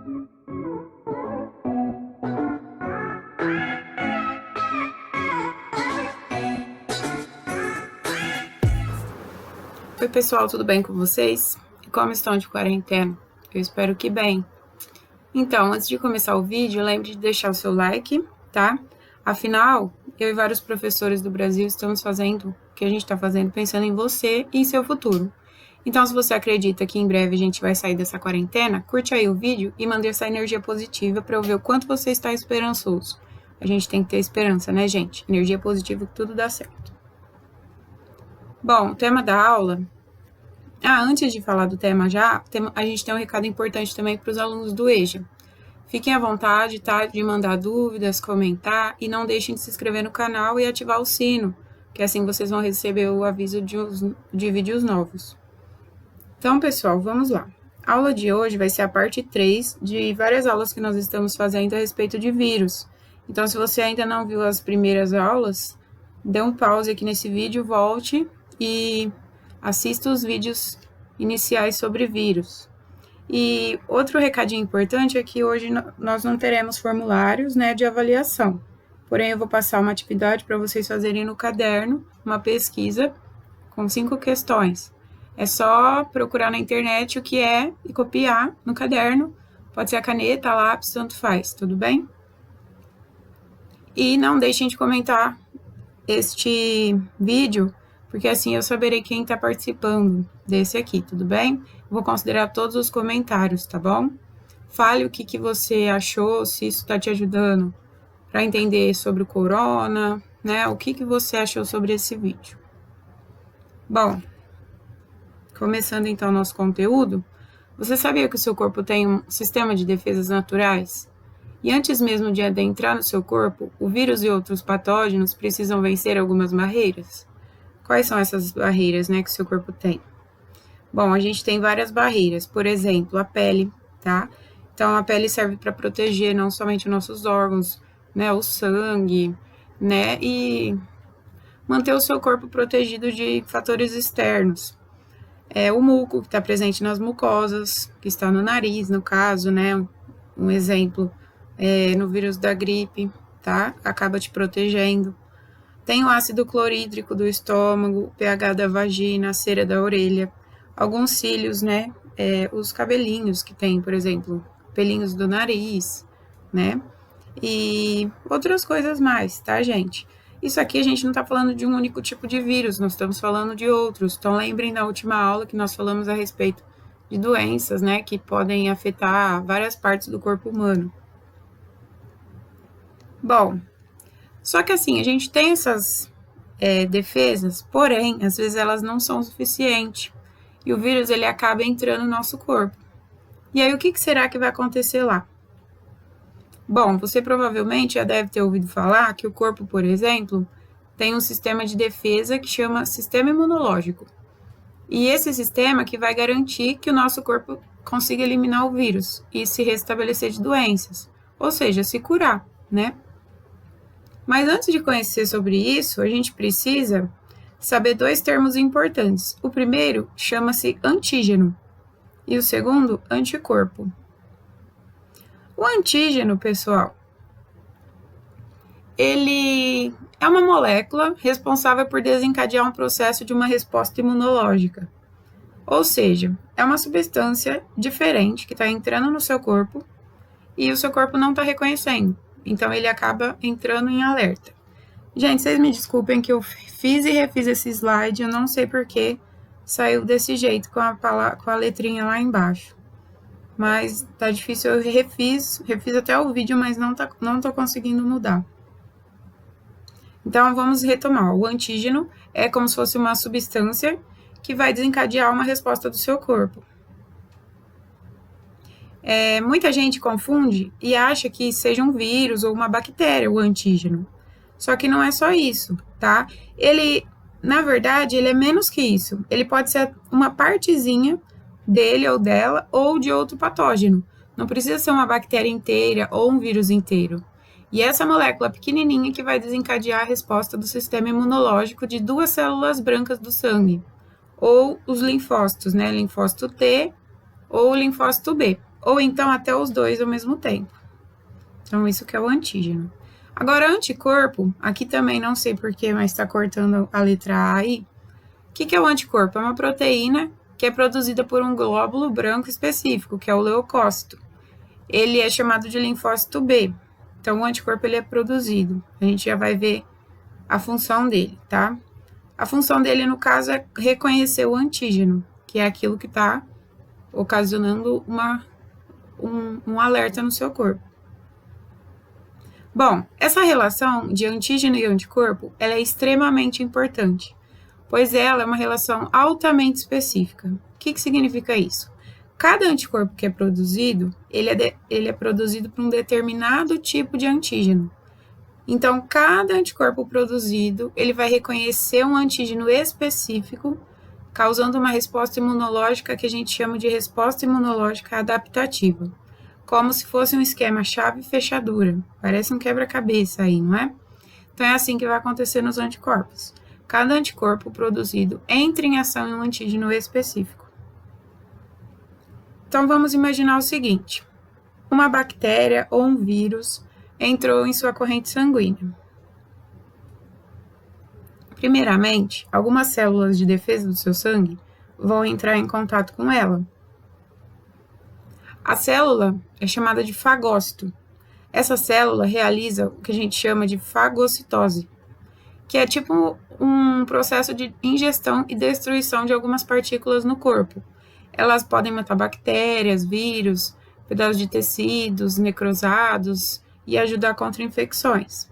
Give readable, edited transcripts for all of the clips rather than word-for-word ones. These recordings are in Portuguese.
Oi pessoal, tudo bem com vocês? E como estão de quarentena? Eu espero que bem. Então, antes de começar o vídeo, lembre de deixar o seu like, tá? Afinal, eu e vários professores do Brasil estamos fazendo o que a gente está fazendo pensando em você e em seu futuro. Então, se você acredita que em breve a gente vai sair dessa quarentena, curte aí o vídeo e mande essa energia positiva para eu ver o quanto você está esperançoso. A gente tem que ter esperança, né, gente? Energia positiva que tudo dá certo. Bom, o tema da aula... antes de falar do tema a gente tem um recado importante também para os alunos do EJA. Fiquem à vontade, tá, de mandar dúvidas, comentar e não deixem de se inscrever no canal e ativar o sino, que assim vocês vão receber o aviso de vídeos novos. Então, pessoal, vamos lá. A aula de hoje vai ser a parte 3 de várias aulas que nós estamos fazendo a respeito de vírus. Então, se você ainda não viu as primeiras aulas, dê um pause aqui nesse vídeo, volte e assista os vídeos iniciais sobre vírus. E outro recadinho importante é que hoje nós não teremos formulários, né, de avaliação. Porém, eu vou passar uma atividade para vocês fazerem no caderno, uma pesquisa com 5 questões. É só procurar na internet o que é e copiar no caderno. Pode ser a caneta, a lápis, tanto faz, tudo bem? E não deixem de comentar este vídeo, porque assim eu saberei quem está participando desse aqui, tudo bem? Vou considerar todos os comentários, tá bom? Fale o que você achou, se isso está te ajudando para entender sobre o corona, né? O que você achou sobre esse vídeo. Bom, começando então o nosso conteúdo, você sabia que o seu corpo tem um sistema de defesas naturais? E antes mesmo de adentrar no seu corpo, o vírus e outros patógenos precisam vencer algumas barreiras? Quais são essas barreiras, né, que o seu corpo tem? Bom, a gente tem várias barreiras, por exemplo, a pele, tá? Então, a pele serve para proteger não somente nossos órgãos, né, o sangue, né, e manter o seu corpo protegido de fatores externos. O muco, que está presente nas mucosas, que está no nariz, no caso, né, um exemplo, no vírus da gripe, tá? Acaba te protegendo. Tem o ácido clorídrico do estômago, o pH da vagina, a cera da orelha, alguns cílios, né? Os cabelinhos que tem, por exemplo, pelinhos do nariz, né? E outras coisas mais, tá, gente? Isso aqui a gente não tá falando de um único tipo de vírus, nós estamos falando de outros. Então, lembrem da última aula que nós falamos a respeito de doenças, né? Que podem afetar várias partes do corpo humano. Bom, só que assim, a gente tem essas defesas, porém, às vezes elas não são suficientes. E o vírus, ele acaba entrando no nosso corpo. E aí, o que será que vai acontecer lá? Bom, você provavelmente já deve ter ouvido falar que o corpo, por exemplo, tem um sistema de defesa que chama sistema imunológico. E esse sistema que vai garantir que o nosso corpo consiga eliminar o vírus e se restabelecer de doenças, ou seja, se curar, né? Mas antes de conhecer sobre isso, a gente precisa saber 2 termos importantes. O primeiro chama-se antígeno e o segundo, anticorpo. O antígeno, pessoal, ele é uma molécula responsável por desencadear um processo de uma resposta imunológica. Ou seja, é uma substância diferente que está entrando no seu corpo e o seu corpo não está reconhecendo. Então, ele acaba entrando em alerta. Gente, vocês me desculpem que eu fiz e refiz esse slide, eu não sei porque saiu desse jeito, com a letrinha lá embaixo. Mas tá difícil, eu refiz até o vídeo, mas não tô conseguindo mudar. Então, vamos retomar. O antígeno é como se fosse uma substância que vai desencadear uma resposta do seu corpo. Muita gente confunde e acha que seja um vírus ou uma bactéria o antígeno. Só que não é só isso, tá? Ele, na verdade, ele é menos que isso. Ele pode ser uma partezinha dele ou dela ou de outro patógeno. Não precisa ser uma bactéria inteira ou um vírus inteiro. E essa molécula pequenininha que vai desencadear a resposta do sistema imunológico de 2 células brancas do sangue, ou os linfócitos, né? Linfócito T ou linfócito B. ou então até os dois ao mesmo tempo. Então, isso que é o antígeno. Agora, anticorpo, aqui também não sei porquê, mas está cortando a letra A aí. O que é o anticorpo? É uma proteína que é produzida por um glóbulo branco específico, que é o leucócito. Ele é chamado de linfócito B. Então, o anticorpo ele é produzido. A gente já vai ver a função dele, tá? A função dele, no caso, é reconhecer o antígeno, que é aquilo que está ocasionando um alerta no seu corpo. Bom, essa relação de antígeno e anticorpo, ela é extremamente importante, pois ela é uma relação altamente específica. O que significa isso? Cada anticorpo que é produzido, ele é produzido por um determinado tipo de antígeno. Então, cada anticorpo produzido, ele vai reconhecer um antígeno específico, causando uma resposta imunológica que a gente chama de resposta imunológica adaptativa. Como se fosse um esquema chave-fechadura. Parece um quebra-cabeça aí, não é? Então, é assim que vai acontecer nos anticorpos. Cada anticorpo produzido entra em ação em um antígeno específico. Então, vamos imaginar o seguinte. Uma bactéria ou um vírus entrou em sua corrente sanguínea. Primeiramente, algumas células de defesa do seu sangue vão entrar em contato com ela. A célula é chamada de fagócito. Essa célula realiza o que a gente chama de fagocitose, que é tipo um processo de ingestão e destruição de algumas partículas no corpo. Elas podem matar bactérias, vírus, pedaços de tecidos necrosados e ajudar contra infecções.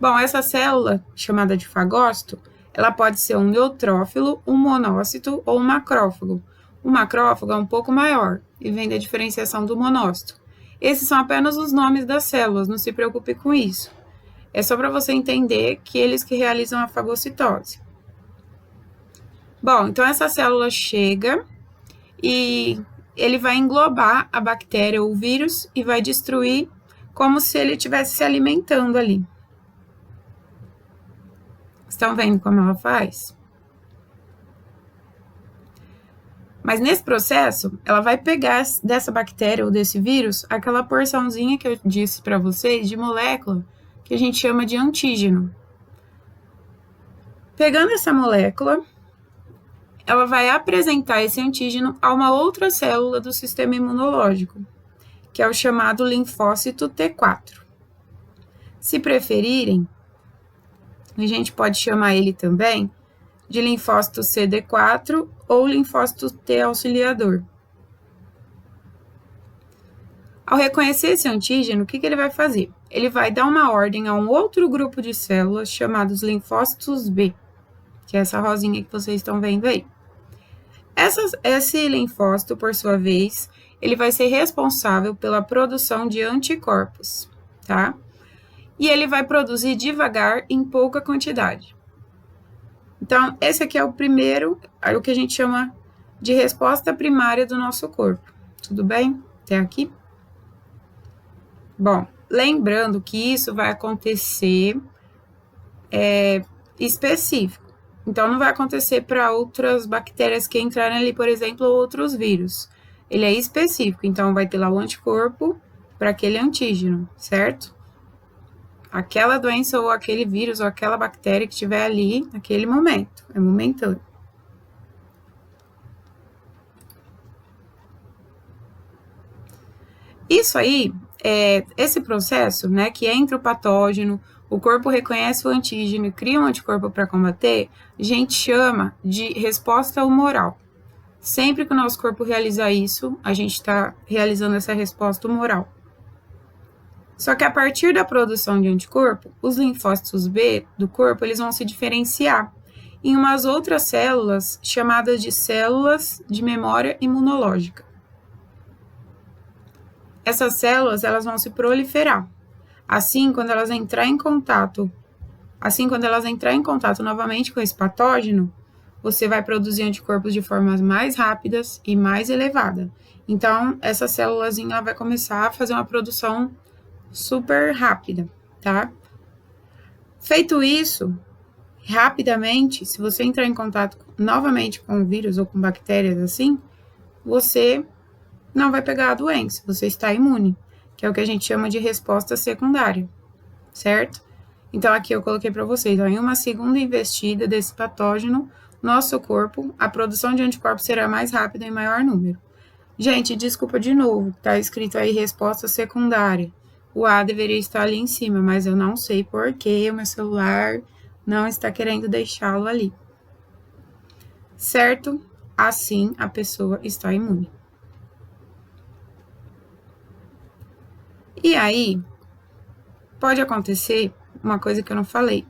Bom, essa célula, chamada de fagócito, ela pode ser um neutrófilo, um monócito ou um macrófago. O macrófago é um pouco maior e vem da diferenciação do monócito. Esses são apenas os nomes das células, não se preocupe com isso. É só para você entender que eles que realizam a fagocitose. Bom, então essa célula chega e ele vai englobar a bactéria ou o vírus e vai destruir como se ele estivesse se alimentando ali. Estão vendo como ela faz? Mas nesse processo, ela vai pegar dessa bactéria ou desse vírus aquela porçãozinha que eu disse para vocês de molécula que a gente chama de antígeno. Pegando essa molécula, ela vai apresentar esse antígeno a uma outra célula do sistema imunológico, que é o chamado linfócito T4. Se preferirem, a gente pode chamar ele também de linfócito CD4 ou linfócito T auxiliador. Ao reconhecer esse antígeno, o que ele vai fazer? Ele vai dar uma ordem a um outro grupo de células chamados linfócitos B, que é essa rosinha que vocês estão vendo aí. Esse linfócito, por sua vez, ele vai ser responsável pela produção de anticorpos, tá? E ele vai produzir devagar em pouca quantidade. Então, esse aqui é o primeiro, o que a gente chama de resposta primária do nosso corpo. Tudo bem? Até aqui? Bom, lembrando que isso vai acontecer específico. Então, não vai acontecer para outras bactérias que entrarem ali, por exemplo, ou outros vírus. Ele é específico, então vai ter lá o anticorpo para aquele antígeno, certo? Aquela doença ou aquele vírus ou aquela bactéria que estiver ali naquele momento, é momentâneo. Isso aí, esse processo, né, que entra o patógeno, o corpo reconhece o antígeno e cria um anticorpo para combater, a gente chama de resposta humoral. Sempre que o nosso corpo realiza isso, a gente está realizando essa resposta humoral. Só que a partir da produção de anticorpo, os linfócitos B do corpo, eles vão se diferenciar em umas outras células chamadas de células de memória imunológica. Essas células, elas vão se proliferar. Assim, quando elas entrarem em contato novamente com esse patógeno, você vai produzir anticorpos de formas mais rápidas e mais elevada. Então, essa célulazinha vai começar a fazer uma produção super rápida, tá? Feito isso, rapidamente, se você entrar em contato novamente com o vírus ou com bactérias assim, você não vai pegar a doença, você está imune, que é o que a gente chama de resposta secundária, certo? Então, aqui eu coloquei para vocês, ó, em uma segunda investida desse patógeno, nosso corpo, a produção de anticorpos será mais rápida em maior número. Gente, desculpa de novo, tá escrito aí resposta secundária. O A deveria estar ali em cima, mas eu não sei por que o meu celular não está querendo deixá-lo ali. Certo? Assim, a pessoa está imune. E aí, pode acontecer uma coisa que eu não falei.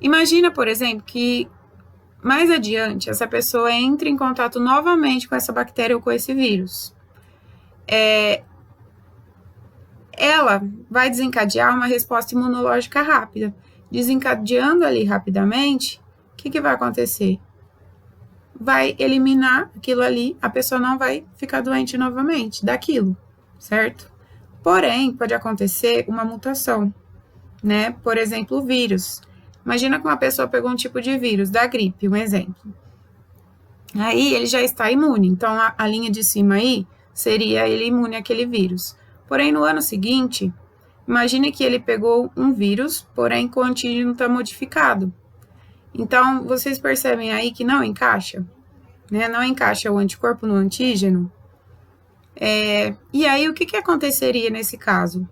Imagina, por exemplo, que mais adiante essa pessoa entra em contato novamente com essa bactéria ou com esse vírus. Ela vai desencadear uma resposta imunológica rápida. Desencadeando ali rapidamente, o que vai acontecer? Vai eliminar aquilo ali, a pessoa não vai ficar doente novamente daquilo, certo? Porém, pode acontecer uma mutação, né? Por exemplo, o vírus. Imagina que uma pessoa pegou um tipo de vírus, da gripe, um exemplo. Aí ele já está imune, então a linha de cima aí seria ele imune àquele vírus. Porém, no ano seguinte, imagine que ele pegou um vírus, porém com o antígeno está modificado. Então, vocês percebem aí que não encaixa, né? Não encaixa o anticorpo no antígeno. E aí, o que aconteceria nesse caso?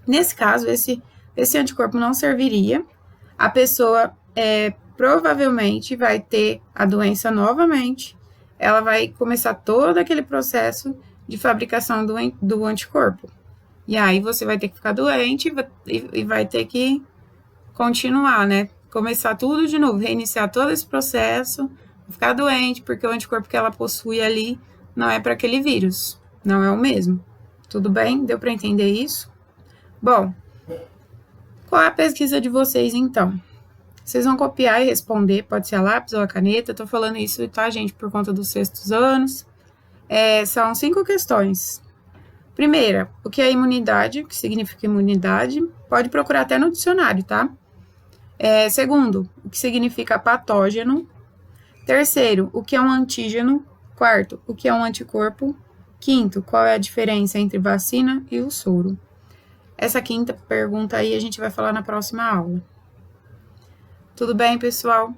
Nesse caso, esse anticorpo não serviria, a pessoa provavelmente vai ter a doença novamente, ela vai começar todo aquele processo de fabricação do anticorpo. E aí você vai ter que ficar doente e vai ter que continuar, né? Começar tudo de novo, reiniciar todo esse processo, ficar doente, porque o anticorpo que ela possui ali não é para aquele vírus, não é o mesmo. Tudo bem? Deu para entender isso? Bom, qual é a pesquisa de vocês, então? Vocês vão copiar e responder, pode ser a lápis ou a caneta, eu tô falando isso, tá, gente, por conta dos sextos anos. São 5 questões. Primeira, o que é imunidade, o que significa imunidade, pode procurar até no dicionário, tá? Segundo, o que significa patógeno. Terceiro, o que é um antígeno. Quarto, o que é um anticorpo. Quinto, qual é a diferença entre vacina e o soro. Essa quinta pergunta aí a gente vai falar na próxima aula. Tudo bem, pessoal?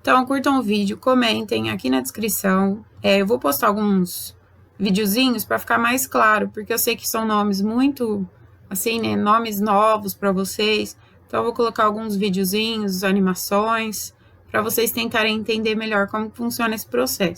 Então, curtam o vídeo, comentem aqui na descrição. Eu vou postar alguns videozinhos para ficar mais claro, porque eu sei que são nomes muito, assim, né, nomes novos para vocês. Então, eu vou colocar alguns videozinhos, animações, para vocês tentarem entender melhor como funciona esse processo.